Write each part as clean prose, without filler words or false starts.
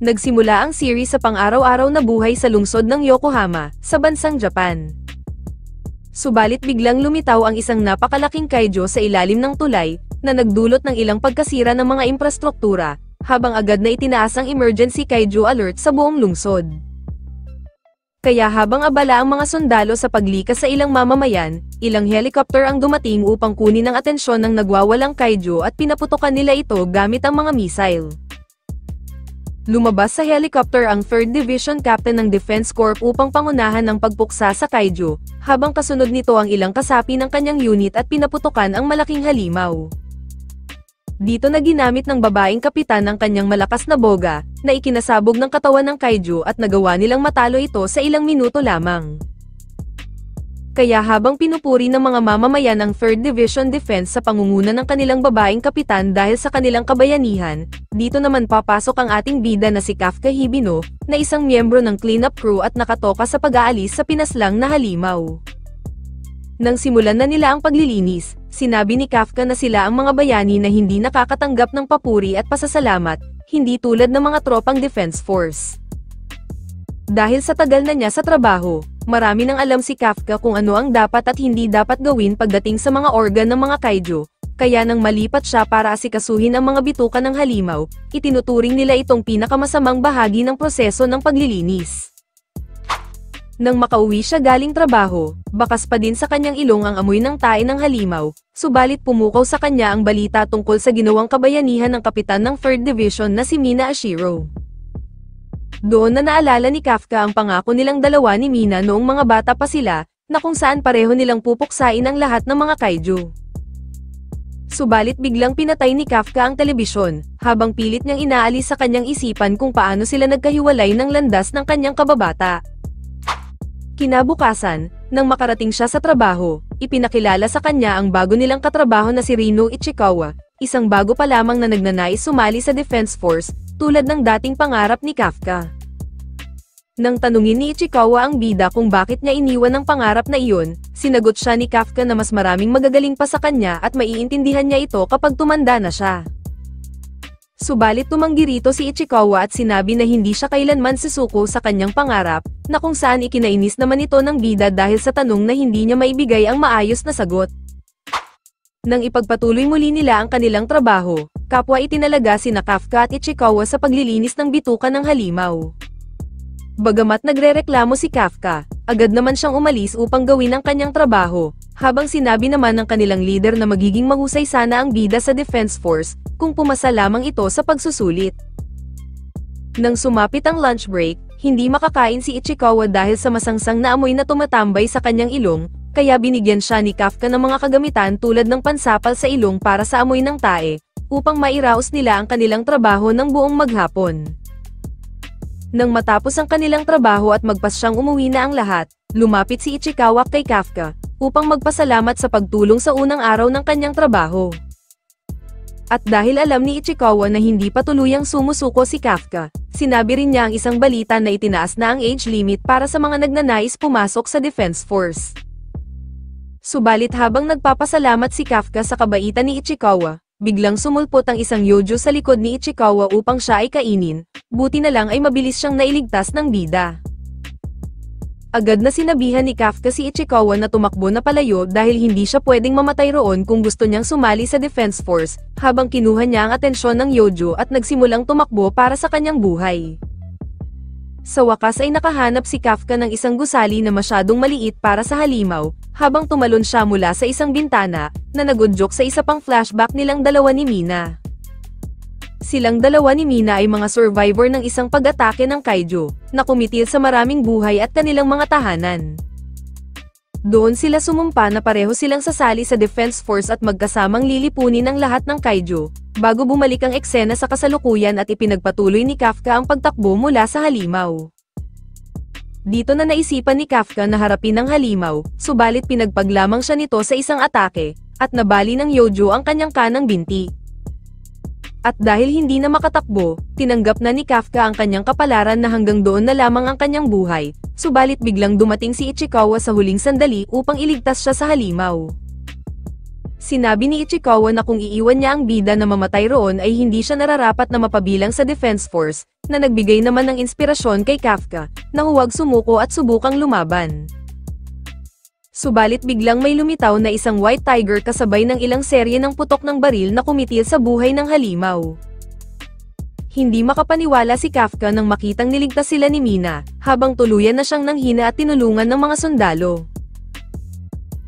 Nagsimula ang series sa pang-araw-araw na buhay sa lungsod ng Yokohama, sa bansang Japan. Subalit biglang lumitaw ang isang napakalaking kaiju sa ilalim ng tulay, na nagdulot ng ilang pagkasira ng mga infrastruktura, habang agad na itinaas ang emergency kaiju alert sa buong lungsod. Kaya habang abala ang mga sundalo sa paglikas sa ilang mamamayan, ilang helicopter ang dumating upang kunin ang atensyon ng nagwawalang kaiju at pinaputukan nila ito gamit ang mga missile. Lumabas sa helicopter ang 3rd Division Captain ng Defense Corps upang pangunahan ng pagpuksa sa kaiju, habang kasunod nito ang ilang kasapi ng kanyang unit at pinaputukan ang malaking halimaw. Dito na ginamit ng babaeng kapitan ang kanyang malakas na boga, na ikinasabog ng katawan ng kaiju at nagawa nilang matalo ito sa ilang minuto lamang. Kaya habang pinupuri ng mga mamamayan ang 3rd Division Defense sa pangunguna ng kanilang babaeng kapitan dahil sa kanilang kabayanihan, dito naman papasok ang ating bida na si Kafka Hibino, na isang miyembro ng cleanup crew at nakatoka sa pag-aalis sa pinaslang na halimaw. Nang simulan na nila ang paglilinis, sinabi ni Kafka na sila ang mga bayani na hindi nakakatanggap ng papuri at pasasalamat, hindi tulad ng mga tropang defense force. Dahil sa tagal na niya sa trabaho, marami nang alam si Kafka kung ano ang dapat at hindi dapat gawin pagdating sa mga organ ng mga kaiju, kaya nang malipat siya para asikasuhin ang mga bituka ng halimaw, itinuturing nila itong pinakamasamang bahagi ng proseso ng paglilinis. Nang makauwi siya galing trabaho, bakas pa din sa kanyang ilong ang amoy ng tae ng halimaw, subalit pumukaw sa kanya ang balita tungkol sa ginawang kabayanihan ng kapitan ng 3rd Division na si Mina Ashiro. Doon na naalala ni Kafka ang pangako nilang dalawa ni Mina noong mga bata pa sila, na kung saan pareho nilang pupuksain ang lahat ng mga kaiju. Subalit biglang pinatay ni Kafka ang telebisyon, habang pilit niyang inaalis sa kanyang isipan kung paano sila nagkahiwalay ng landas ng kanyang kababata. Kinabukasan, nang makarating siya sa trabaho, ipinakilala sa kanya ang bago nilang katrabaho na si Rino Ichikawa, isang bago pa lamang na nagnanais sumali sa Defense Force, tulad ng dating pangarap ni Kafka. Nang tanungin ni Ichikawa ang bida kung bakit niya iniwan ang pangarap na iyon, sinagot siya ni Kafka na mas maraming magagaling pa sa kanya at maiintindihan niya ito kapag tumanda na siya. Subalit tumanggi rito si Ichikawa at sinabi na hindi siya kailanman susuko sa kanyang pangarap, na kung saan ikinainis naman ito ng bida dahil sa tanong na hindi niya maibigay ang maayos na sagot. Nang ipagpatuloy muli nila ang kanilang trabaho, kapwa itinalaga sina Kafka at Ichikawa sa paglilinis ng bituka ng halimaw. Bagamat nagrereklamo si Kafka, agad naman siyang umalis upang gawin ang kanyang trabaho, habang sinabi naman ng kanilang leader na magiging mahusay sana ang bida sa Defense Force, kung pumasa lamang ito sa pagsusulit. Nang sumapit ang lunch break, hindi makakain si Ichikawa dahil sa masangsang na amoy na tumatambay sa kanyang ilong, kaya binigyan siya ni Kafka ng mga kagamitan tulad ng pansapal sa ilong para sa amoy ng tae, upang mairaos nila ang kanilang trabaho ng buong maghapon. Nang matapos ang kanilang trabaho at magpasyang umuwi na ang lahat, lumapit si Ichikawa kay Kafka, upang magpasalamat sa pagtulong sa unang araw ng kanyang trabaho. At dahil alam ni Ichikawa na hindi pa tuluyang sumusuko si Kafka, sinabi rin niya ang isang balita na itinaas na ang age limit para sa mga nagnanais pumasok sa Defense Force. Subalit habang nagpapasalamat si Kafka sa kabaitan ni Ichikawa, biglang sumulpot ang isang yojo sa likod ni Ichikawa upang siya ay kainin, buti na lang ay mabilis siyang nailigtas ng bida. Agad na sinabihan ni Kafka si Ichikawa na tumakbo na palayo dahil hindi siya pwedeng mamatay roon kung gusto niyang sumali sa Defense Force, habang kinuha niya ang atensyon ng yojo at nagsimulang tumakbo para sa kanyang buhay. Sa wakas ay nakahanap si Kafka ng isang gusali na masyadong maliit para sa halimaw, habang tumalon siya mula sa isang bintana, na nagudyok sa isa pang flashback nilang dalawa ni Mina. Silang dalawa ni Mina ay mga survivor ng isang pag-atake ng kaiju, na kumitil sa maraming buhay at kanilang mga tahanan. Doon sila sumumpa na pareho silang sasali sa Defense Force at magkasamang lilipunin ang lahat ng kaiju, bago bumalik ang eksena sa kasalukuyan at ipinagpatuloy ni Kafka ang pagtakbo mula sa halimaw. Dito na naisipan ni Kafka na harapin ang halimaw, subalit pinagpaglamang siya nito sa isang atake, at nabali ng yojo ang kanyang kanang binti. At dahil hindi na makatakbo, tinanggap na ni Kafka ang kanyang kapalaran na hanggang doon na lamang ang kanyang buhay, subalit biglang dumating si Ichikawa sa huling sandali upang iligtas siya sa halimaw. Sinabi ni Ichikawa na kung iiwan niya ang bida na mamatay roon ay hindi siya nararapat na mapabilang sa Defense Force, na nagbigay naman ng inspirasyon kay Kafka, na huwag sumuko at subukang lumaban. Subalit biglang may lumitaw na isang White Tiger kasabay ng ilang serye ng putok ng baril na kumitil sa buhay ng halimaw. Hindi makapaniwala si Kafka nang makitang niligtas sila ni Mina, habang tuluyan na siyang nanghina at tinulungan ng mga sundalo.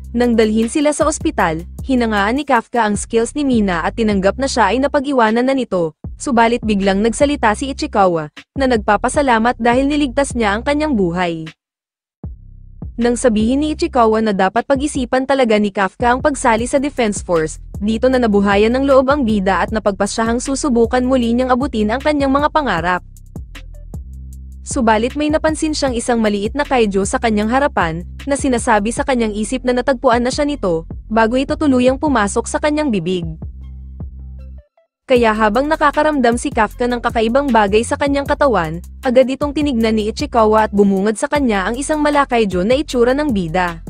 Nang dalhin sila sa ospital, hinangaan ni Kafka ang skills ni Mina at tinanggap na siya ay napag-iwanan na nito, subalit biglang nagsalita si Ichikawa, na nagpapasalamat dahil niligtas niya ang kanyang buhay. Nang sabihin ni Ichikawa na dapat pag-isipan talaga ni Kafka ang pagsali sa Defense Force, dito na nabuhayan ng loob ang bida at napagpasyahang susubukan muli niyang abutin ang kanyang mga pangarap. Subalit may napansin siyang isang maliit na kaiju sa kanyang harapan, na sinasabi sa kanyang isip na natagpuan na siya nito, bago ito tuluyang pumasok sa kanyang bibig. Kaya habang nakakaramdam si Kafka ng kakaibang bagay sa kanyang katawan, agad itong tinignan ni Ichikawa at bumungad sa kanya ang isang malakayjo na itsura ng bida.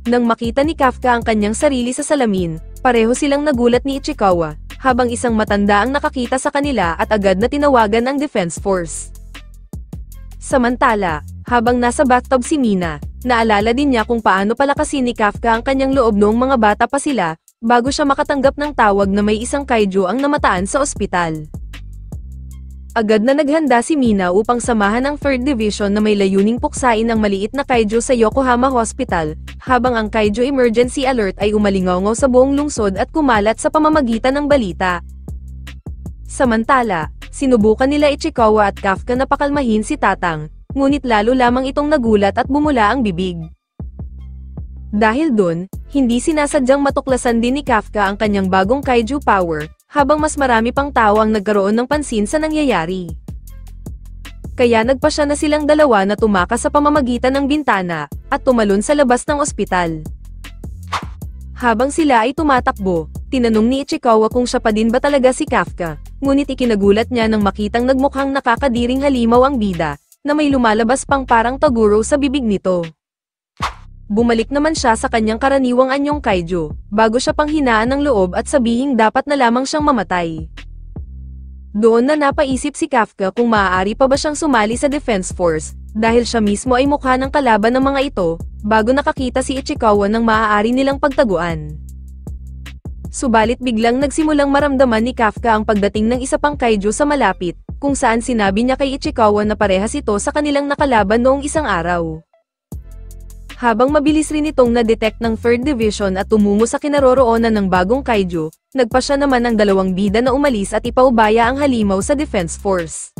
Nang makita ni Kafka ang kanyang sarili sa salamin, pareho silang nagulat ni Ichikawa, habang isang matanda ang nakakita sa kanila at agad na tinawagan ang Defense Force. Samantala, habang nasa bathtub si Mina, naalala din niya kung paano palakasin ni Kafka ang kanyang loob noong mga bata pa sila, bago siya makatanggap ng tawag na may isang kaiju ang namataan sa ospital. Agad na naghanda si Mina upang samahan ang 3rd Division na may layuning puksain ang maliit na kaiju sa Yokohama Hospital, habang ang kaiju emergency alert ay umalingaw sa buong lungsod at kumalat sa pamamagitan ng balita. Samantala, sinubukan nila Ichikawa at Kafka na pakalmahin si Tatang, ngunit lalo lamang itong nagulat at bumula ang bibig. Dahil dun, hindi sinasadyang matuklasan din ni Kafka ang kanyang bagong kaiju power, habang mas marami pang tao ang nagkaroon ng pansin sa nangyayari. Kaya nagpasya na silang dalawa na tumakas sa pamamagitan ng bintana, at tumalon sa labas ng ospital. Habang sila ay tumatakbo, tinanong ni Ichikawa kung siya pa din ba talaga si Kafka, ngunit ikinagulat niya nang makitang nagmukhang nakakadiring halimaw ang bida, na may lumalabas pang parang taguro sa bibig nito. Bumalik naman siya sa kanyang karaniwang anyong kaiju, bago siya panghinaan ng loob at sabihing dapat na lamang siyang mamatay. Doon na napaisip si Kafka kung maaari pa ba siyang sumali sa Defense Force, dahil siya mismo ay mukha ng kalaban ng mga ito, bago nakakita si Ichikawa ng maaari nilang pagtaguan. Subalit biglang nagsimulang maramdaman ni Kafka ang pagdating ng isa pang kaiju sa malapit, kung saan sinabi niya kay Ichikawa na parehas ito sa kanilang nakalaban noong isang araw. Habang mabilis rin itong na-detect ng 3rd Division at tumungo sa kinaroroonan ng bagong kaiju, nagpasya naman ang dalawang bida na umalis at ipaubaya ang halimaw sa Defense Force.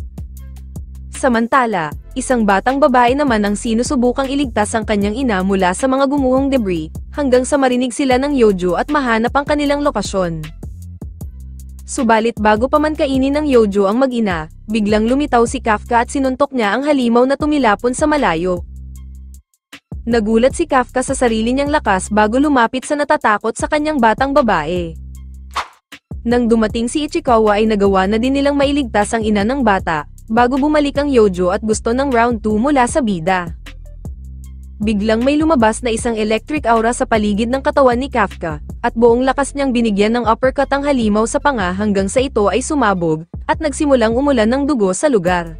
Samantala, isang batang babae naman ang sinusubukang iligtas ang kanyang ina mula sa mga gumuhong debris, hanggang sa marinig sila ng Yojo at mahanap ang kanilang lokasyon. Subalit bago pa man kainin ng Yojo ang mag-ina, biglang lumitaw si Kafka at sinuntok niya ang halimaw na tumilapon sa malayo. Nagulat si Kafka sa sarili niyang lakas bago lumapit sa natatakot sa kanyang batang babae. Nang dumating si Ichikawa ay nagawa na din nilang mailigtas ang ina ng bata, bago bumalik ang Yojo at gusto ng round 2 mula sa bida. Biglang may lumabas na isang electric aura sa paligid ng katawan ni Kafka, at buong lakas niyang binigyan ng uppercut ang halimaw sa panga hanggang sa ito ay sumabog, at nagsimulang umulan ng dugo sa lugar.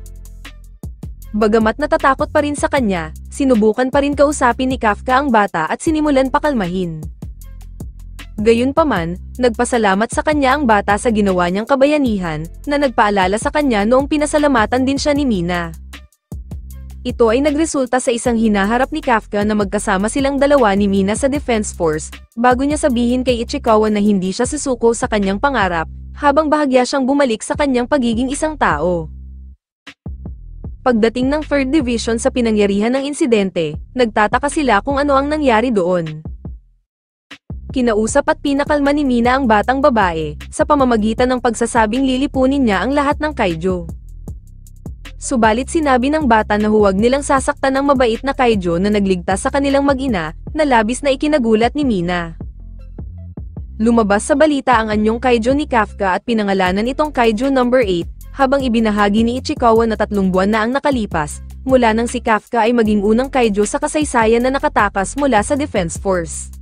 Bagamat natatakot pa rin sa kanya, sinubukan pa rin kausapin ni Kafka ang bata at sinimulan pakalmahin. Gayunpaman, nagpasalamat sa kanya ang bata sa ginawa niyang kabayanihan, na nagpaalala sa kanya noong pinasalamatan din siya ni Mina. Ito ay nagresulta sa isang hinaharap ni Kafka na magkasama silang dalawa ni Mina sa Defense Force, bago niya sabihin kay Ichikawa na hindi siya susuko sa kanyang pangarap, habang bahagya siyang bumalik sa kanyang pagiging isang tao. Pagdating ng 3rd Division sa pinangyarihan ng insidente, nagtataka sila kung ano ang nangyari doon. Kinausap at pinakalma ni Mina ang batang babae, sa pamamagitan ng pagsasabing lilipunin niya ang lahat ng kaiju. Subalit sinabi ng bata na huwag nilang sasaktan ng mabait na kaiju na nagligtas sa kanilang mag-ina, na labis na ikinagulat ni Mina. Lumabas sa balita ang anyong kaiju ni Kafka at pinangalanan itong kaiju number 8, habang ibinahagi ni Ichikawa na 3 buwan na ang nakalipas, mula nang si Kafka ay maging unang kaiju sa kasaysayan na nakatakas mula sa Defense Force.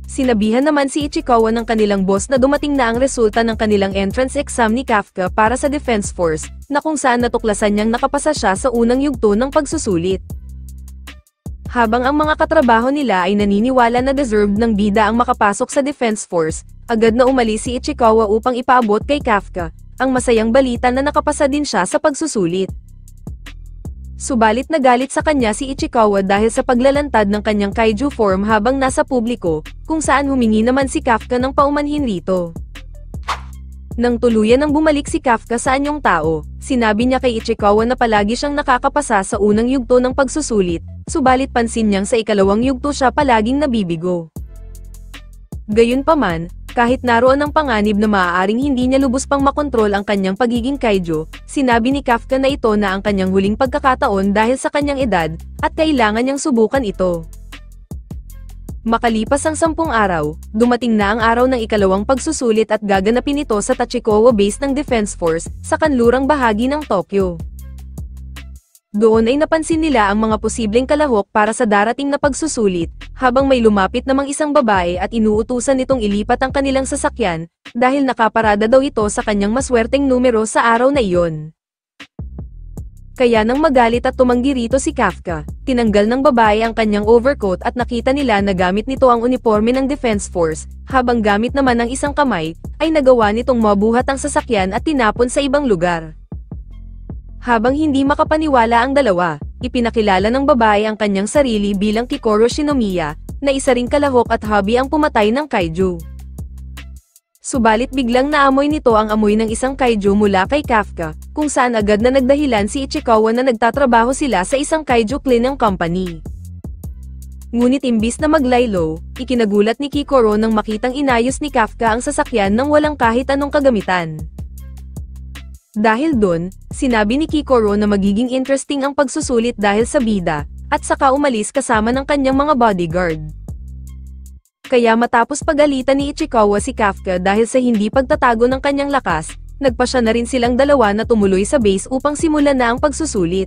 Sinabihan naman si Ichikawa ng kanilang boss na dumating na ang resulta ng kanilang entrance exam ni Kafka para sa Defense Force, na kung saan natuklasan niyang nakapasa siya sa unang yugto ng pagsusulit. Habang ang mga katrabaho nila ay naniniwala na deserved ng bida ang makapasok sa Defense Force, agad na umalis si Ichikawa upang ipaabot kay Kafka ang masayang balita na nakapasa din siya sa pagsusulit. Subalit nagalit sa kanya si Ichikawa dahil sa paglalantad ng kanyang kaiju form habang nasa publiko, kung saan humingi naman si Kafka ng paumanhin rito. Nang tuluyan ng bumalik si Kafka sa anyong tao, sinabi niya kay Ichikawa na palagi siyang nakakapasa sa unang yugto ng pagsusulit, subalit pansin niyang sa ikalawang yugto siya palaging nabibigo. Gayunpaman, kahit naroon ang panganib na maaaring hindi niya lubos pang makontrol ang kanyang pagiging kaiju, sinabi ni Kafka na ito na ang kanyang huling pagkakataon dahil sa kanyang edad, at kailangan niyang subukan ito. Makalipas ang 10 araw, dumating na ang araw ng ikalawang pagsusulit at gaganapin ito sa Tachikowa Base ng Defense Force, sa kanlurang bahagi ng Tokyo. Doon ay napansin nila ang mga posibleng kalahok para sa darating na pagsusulit, habang may lumapit namang isang babae at inuutusan nitong ilipat ang kanilang sasakyan, dahil nakaparada daw ito sa kanyang maswerteng numero sa araw na iyon. Kaya nang magalit at tumanggi rito si Kafka, tinanggal ng babae ang kanyang overcoat at nakita nila na gamit nito ang uniforme ng Defense Force, habang gamit naman ng isang kamay, ay nagawa nitong mabuhat ang sasakyan at tinapon sa ibang lugar. Habang hindi makapaniwala ang dalawa, ipinakilala ng babae ang kanyang sarili bilang Kikoro Shinomiya, na isa ring kalahok at hobby ang pumatay ng kaiju. Subalit biglang naamoy nito ang amoy ng isang kaiju mula kay Kafka, kung saan agad na nagdahilan si Ichikawa na nagtatrabaho sila sa isang kaiju cleaning company. Ngunit imbis na maglaylo, ikinagulat ni Kikoro nang makitang inayos ni Kafka ang sasakyan nang walang kahit anong kagamitan. Dahil dun, sinabi ni Kikoro na magiging interesting ang pagsusulit dahil sa bida, at saka umalis kasama ng kanyang mga bodyguard. Kaya matapos pagalitan ni Ichikawa si Kafka dahil sa hindi pagtatago ng kanyang lakas, nagpasya na rin silang dalawa na tumuloy sa base upang simulan na ang pagsusulit.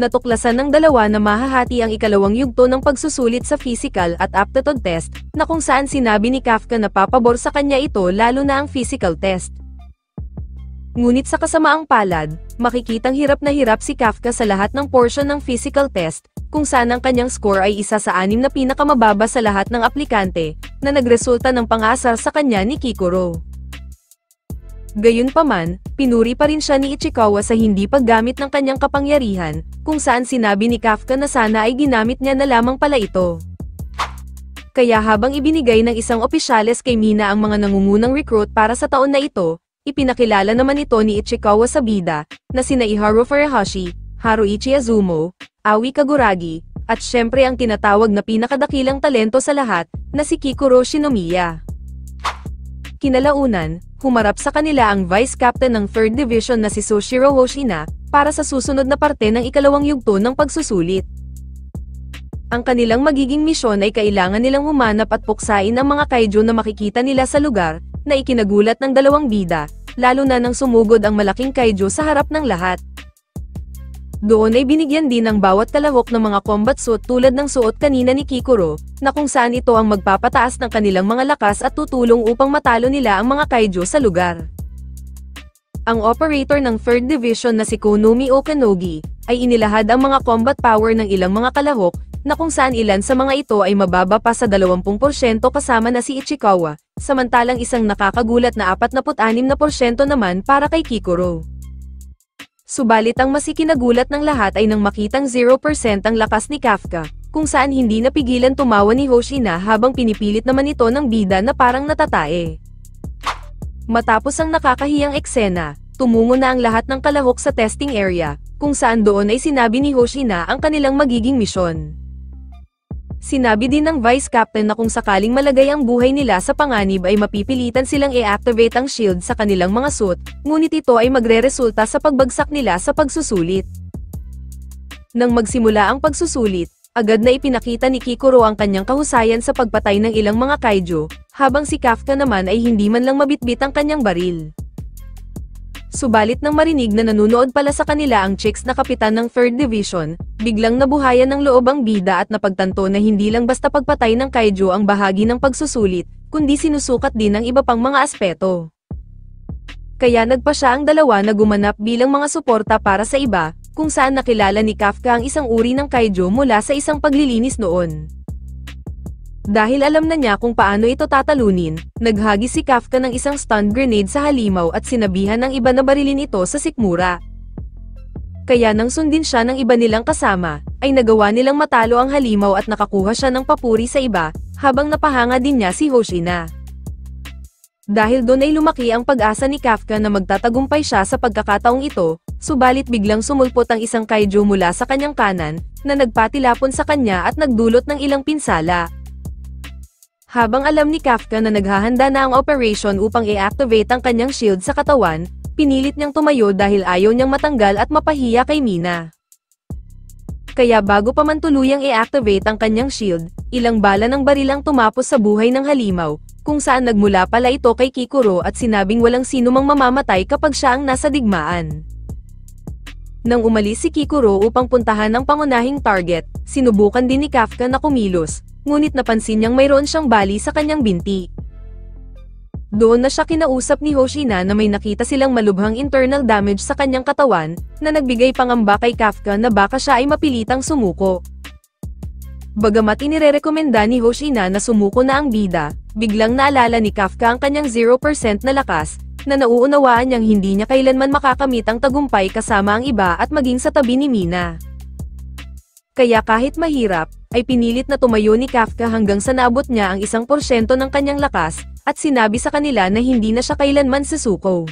Natuklasan ng dalawa na mahahati ang ikalawang yugto ng pagsusulit sa physical at aptitude test, na kung saan sinabi ni Kafka na papabor sa kanya ito lalo na ang physical test. Ngunit sa kasamaang palad, makikitang hirap na hirap si Kafka sa lahat ng portion ng physical test, kung saan ang kanyang score ay isa sa 6 na pinakamababa sa lahat ng aplikante, na nagresulta ng pang-asar sa kanya ni Kikoro. Gayunpaman, pinuri pa rin siya ni Ichikawa sa hindi paggamit ng kanyang kapangyarihan, kung saan sinabi ni Kafka na sana ay ginamit niya na lamang pala ito. Kaya habang ibinigay ng isang opisyales kay Mina ang mga nangungunang recruit para sa taon na ito, ipinakilala naman ito ni Ichikawa sa bida, na sina Iharu Furuhashi, Haruichi Azumo, Aoi Kaguragi, at syempre ang tinatawag na pinakadakilang talento sa lahat, na si Kikoro Shinomiya. Kinalaunan, humarap sa kanila ang Vice Captain ng 3rd Division na si Soshiro Hoshina, para sa susunod na parte ng ikalawang yugto ng pagsusulit. Ang kanilang magiging misyon ay kailangan nilang humanap at puksain ang mga kaiju na makikita nila sa lugar, na ikinagulat ng dalawang bida, lalo na nang sumugod ang malaking kaiju sa harap ng lahat. Doon ay binigyan din ng bawat kalahok ng mga combat suit tulad ng suot kanina ni Kikoro, na kung saan ito ang magpapataas ng kanilang mga lakas at tutulong upang matalo nila ang mga kaiju sa lugar. Ang operator ng 3rd Division na si Konomi Okanogi, ay inilahad ang mga combat power ng ilang mga kalahok, na kung saan ilan sa mga ito ay mababa pa sa 20% kasama na si Ichikawa, samantalang isang nakakagulat na 46% naman para kay Kikoro. Subalit ang mas ikinagulat ng lahat ay nang makitang 0% ang lakas ni Kafka, kung saan hindi napigilan tumawa ni Hoshina habang pinipilit naman ito ng bida na parang natatae. Matapos ang nakakahiyang eksena, tumungo na ang lahat ng kalahok sa testing area, kung saan doon ay sinabi ni Hoshina ang kanilang magiging misyon. Sinabi din ng Vice Captain na kung sakaling malagay ang buhay nila sa panganib ay mapipilitan silang i-activate ang shield sa kanilang mga suit, ngunit ito ay magre-resulta sa pagbagsak nila sa pagsusulit. Nang magsimula ang pagsusulit, agad na ipinakita ni Kikoro ang kanyang kahusayan sa pagpatay ng ilang mga kaiju, habang si Kafka naman ay hindi man lang mabitbit ang kanyang baril. Subalit nang marinig na nanunood pala sa kanila ang chicks na kapitan ng 3rd Division, biglang nabuhayan ng loob ang bida at napagtanto na hindi lang basta pagpatay ng kaiju ang bahagi ng pagsusulit, kundi sinusukat din ang iba pang mga aspeto. Kaya nagpa siya ang dalawa na gumanap bilang mga suporta para sa iba, kung saan nakilala ni Kafka ang isang uri ng kaiju mula sa isang paglilinis noon. Dahil alam na niya kung paano ito tatalunin, naghagis si Kafka ng isang stun grenade sa halimaw at sinabihan ng iba na barilin ito sa sikmura. Kaya nang sundin siya ng iba nilang kasama, ay nagawa nilang matalo ang halimaw at nakakuha siya ng papuri sa iba, habang napahanga din niya si Hoshina. Dahil doon ay lumaki ang pag-asa ni Kafka na magtatagumpay siya sa pagkakataong ito, subalit biglang sumulpot ang isang kaiju mula sa kanyang kanan, na nagpatilapon sa kanya at nagdulot ng ilang pinsala. Habang alam ni Kafka na naghahanda na ang operation upang i-activate ang kanyang shield sa katawan, pinilit niyang tumayo dahil ayaw niyang matanggal at mapahiya kay Mina. Kaya bago pa man tuluyang i-activate ang kanyang shield, ilang bala ng barilang tumapos sa buhay ng halimaw, kung saan nagmula pala ito kay Kikuro at sinabing walang sino mang mamamatay kapag siya ang nasa digmaan. Nang umalis si Kikuro upang puntahan ang pangunahing target, sinubukan din ni Kafka na kumilos, ngunit napansin niyang mayroon siyang bali sa kanyang binti. Doon na siya kinausap ni Hoshina na may nakita silang malubhang internal damage sa kanyang katawan, na nagbigay pangamba kay Kafka na baka siya ay mapilitang sumuko. Bagamat inirerekomenda ni Hoshina na sumuko na ang bida, biglang naalala ni Kafka ang kanyang 0% na lakas, na nauunawaan niyang hindi niya kailanman makakamit ang tagumpay kasama ang iba at maging sa tabi ni Mina. Kaya kahit mahirap, ay pinilit na tumayo ni Kafka hanggang sa naabot niya ang 1% ng kanyang lakas, at sinabi sa kanila na hindi na siya kailanman susuko.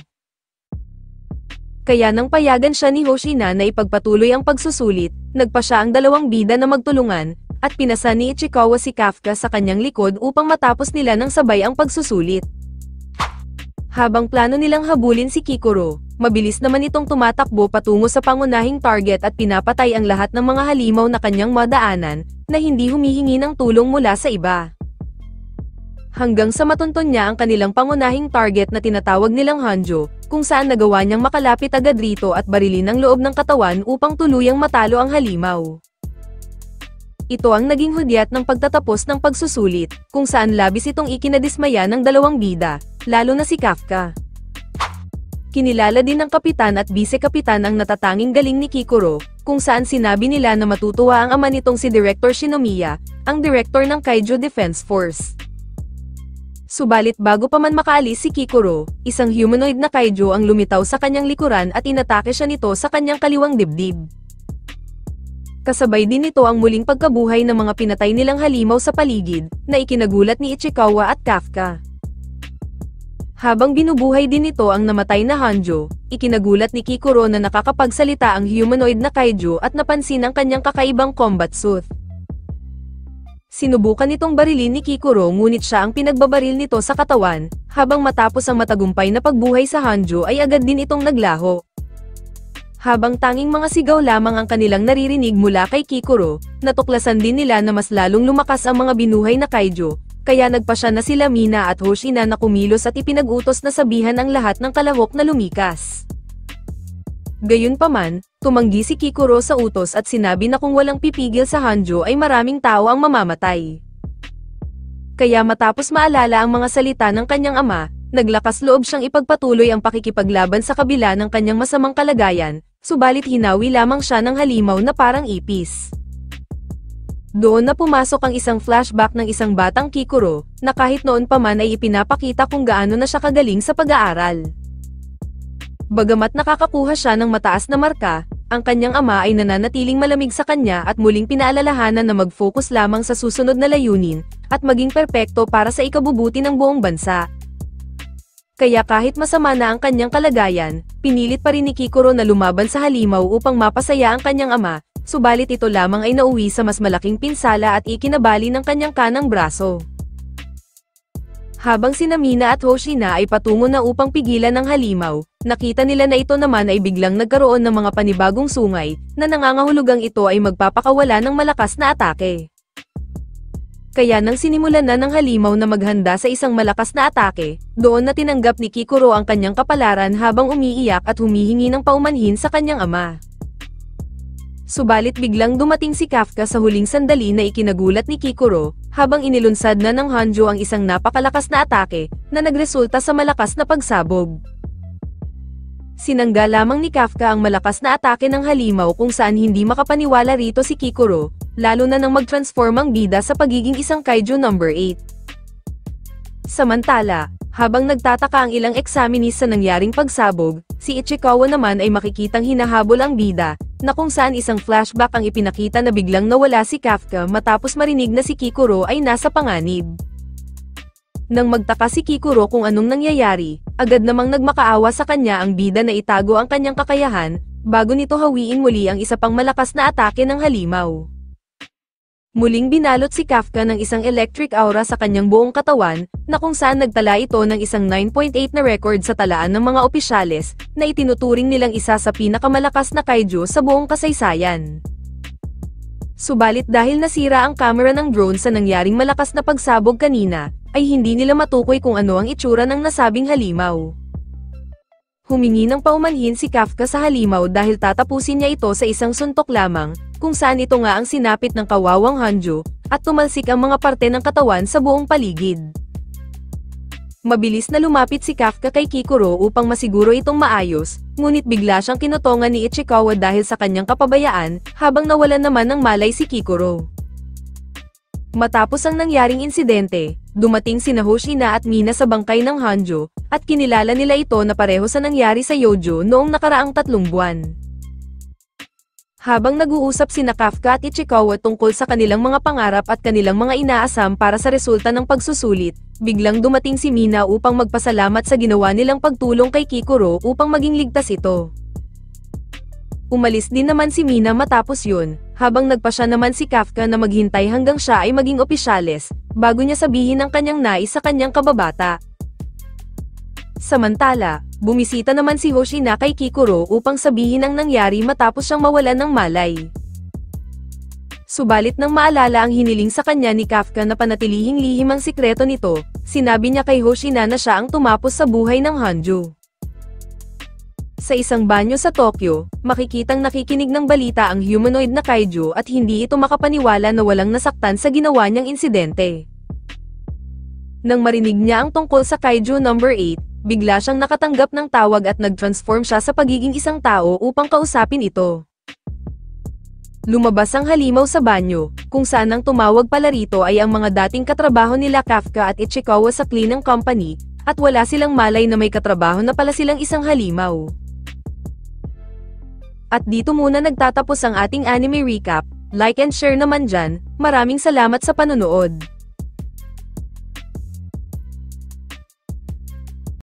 Kaya nang payagan siya ni Hoshina na ipagpatuloy ang pagsusulit, nagpa siya ang dalawang bida na magtulungan, at pinasa ni Ichikawa si Kafka sa kanyang likod upang matapos nila ng sabay ang pagsusulit. Habang plano nilang habulin si Kikuro, mabilis naman itong tumatakbo patungo sa pangunahing target at pinapatay ang lahat ng mga halimaw na kanyang madaanan, na hindi humihingi ng tulong mula sa iba. Hanggang sa matunton niya ang kanilang pangunahing target na tinatawag nilang Hanjo, kung saan nagawa niyang makalapit agad rito at barilin ang loob ng katawan upang tuluyang matalo ang halimaw. Ito ang naging hudyat ng pagtatapos ng pagsusulit, kung saan labis itong ikinadismaya ng dalawang bida, lalo na si Kafka. Kinilala din ng kapitan at bise-kapitan ang natatanging galing ni Kikuro, kung saan sinabi nila na matutuwa ang ama nitong si Director Shinomiya, ang director ng Kaiju Defense Force. Subalit bago pa man makaalis si Kikuro, isang humanoid na kaiju ang lumitaw sa kanyang likuran at inatake siya nito sa kanyang kaliwang dibdib. Kasabay din nito ang muling pagkabuhay ng mga pinatay nilang halimaw sa paligid, na ikinagulat ni Ichikawa at Kafka. Habang binubuhay din nito ang namatay na Hanjo, ikinagulat ni Kikuro na nakakapagsalita ang humanoid na kaiju at napansin ang kanyang kakaibang combat suit. Sinubukan nitong barilin ni Kikuro ngunit siya ang pinagbabaril nito sa katawan, habang matapos ang matagumpay na pagbuhay sa Hanjo ay agad din itong naglaho. Habang tanging mga sigaw lamang ang kanilang naririnig mula kay Kikuro, natuklasan din nila na mas lalong lumakas ang mga binuhay na kaiju, kaya nagpasya na sila Mina at Hoshina na kumilos at ipinag-utos na sabihan ang lahat ng kalahok na lumikas. Gayunpaman, tumanggi si Kikuro sa utos at sinabi na kung walang pipigil sa Hanjo ay maraming tao ang mamamatay. Kaya matapos maalala ang mga salita ng kanyang ama, naglakas loob siyang ipagpatuloy ang pakikipaglaban sa kabila ng kanyang masamang kalagayan, subalit hinawi lamang siya ng halimaw na parang ipis. Doon na pumasok ang isang flashback ng isang batang Kikuro, na kahit noon pa man ay ipinapakita kung gaano na siya kagaling sa pag-aaral. Bagamat nakakakuha siya ng mataas na marka, ang kanyang ama ay nananatiling malamig sa kanya at muling pinaalalahanan na mag-focus lamang sa susunod na layunin, at maging perpekto para sa ikabubuti ng buong bansa. Kaya kahit masama na ang kanyang kalagayan, pinilit pa rin ni Kikuro na lumaban sa halimaw upang mapasaya ang kanyang ama, subalit ito lamang ay nauwi sa mas malaking pinsala at ikinabali ng kanyang kanang braso. Habang sina Mina at Hoshina ay patungo na upang pigilan ang halimaw, nakita nila na ito naman ay biglang nagkaroon ng mga panibagong sungay, na nangangahulugang ito ay magpapakawala ng malakas na atake. Kaya nang sinimulan na ng halimaw na maghanda sa isang malakas na atake, doon na tinanggap ni Kikuro ang kanyang kapalaran habang umiiyak at humihingi ng paumanhin sa kanyang ama. Subalit biglang dumating si Kafka sa huling sandali na ikinagulat ni Kikuro, habang inilunsad na ng Hanjo ang isang napakalakas na atake, na nagresulta sa malakas na pagsabog. Sinangga lamang ni Kafka ang malakas na atake ng halimaw kung saan hindi makapaniwala rito si Kikuro, lalo na nang mag-transform ang bida sa pagiging isang kaiju number 8. Samantala, habang nagtataka ang ilang examinees sa nangyaring pagsabog, si Ichikawa naman ay makikitang hinahabol ang bida, na kung saan isang flashback ang ipinakita na biglang nawala si Kafka matapos marinig na si Kikuro ay nasa panganib. Nang magtaka si Kikuro kung anong nangyayari, agad namang nagmakaawa sa kanya ang bida na itago ang kanyang kakayahan, bago nito hawiin muli ang isa pang malakas na atake ng halimaw. Muling binalot si Kafka ng isang electric aura sa kanyang buong katawan, na kung saan nagtala ito ng isang 9.8 na record sa talaan ng mga opisyales, na itinuturing nilang isa sa pinakamalakas na kaiju sa buong kasaysayan. Subalit dahil nasira ang kamera ng drone sa nangyaring malakas na pagsabog kanina, ay hindi nila matukoy kung ano ang itsura ng nasabing halimaw. Humingi ng paumanhin si Kafka sa halimaw dahil tatapusin niya ito sa isang suntok lamang, kung saan ito nga ang sinapit ng kawawang Hanjo, at tumalsik ang mga parte ng katawan sa buong paligid. Mabilis na lumapit si Kafka kay Kikuro upang masiguro itong maayos, ngunit bigla siyang kinutongan ni Ichikawa dahil sa kanyang kapabayaan, habang nawalan naman ng malay si Kikuro. Matapos ang nangyaring insidente, dumating sina Hoshina at Mina sa bangkay ng Hanjo, at kinilala nila ito na pareho sa nangyari sa Yojo noong nakaraang 3 buwan. Habang nag-uusap sina Kafka at Ichikawa tungkol sa kanilang mga pangarap at kanilang mga inaasam para sa resulta ng pagsusulit, biglang dumating si Mina upang magpasalamat sa ginawa nilang pagtulong kay Kikuro upang maging ligtas ito. Umalis din naman si Mina matapos yun, habang nagpasya naman si Kafka na maghintay hanggang siya ay maging opisyales, bago niya sabihin ang kanyang nais sa kanyang kababata. Samantala, bumisita naman si Hoshina kay Kikuro upang sabihin ang nangyari matapos siyang mawalan ng malay. Subalit nang maalala ang hiniling sa kanya ni Kafka na panatilihing lihim ang sikreto nito, sinabi niya kay Hoshina na siya ang tumapos sa buhay ng Hanjo. Sa isang banyo sa Tokyo, makikitang nakikinig ng balita ang humanoid na kaiju at hindi ito makapaniwala na walang nasaktan sa ginawa niyang insidente. Nang marinig niya ang tungkol sa kaiju number 8, bigla siyang nakatanggap ng tawag at nag-transform siya sa pagiging isang tao upang kausapin ito. Lumabas ang halimaw sa banyo, kung saan ang tumawag pala rito ay ang mga dating katrabaho nila Kafka at Ichikawa sa cleaning company, at wala silang malay na may katrabaho na pala silang isang halimaw. At dito muna nagtatapos ang ating anime recap. Like and share naman dyan. Maraming salamat sa panonood.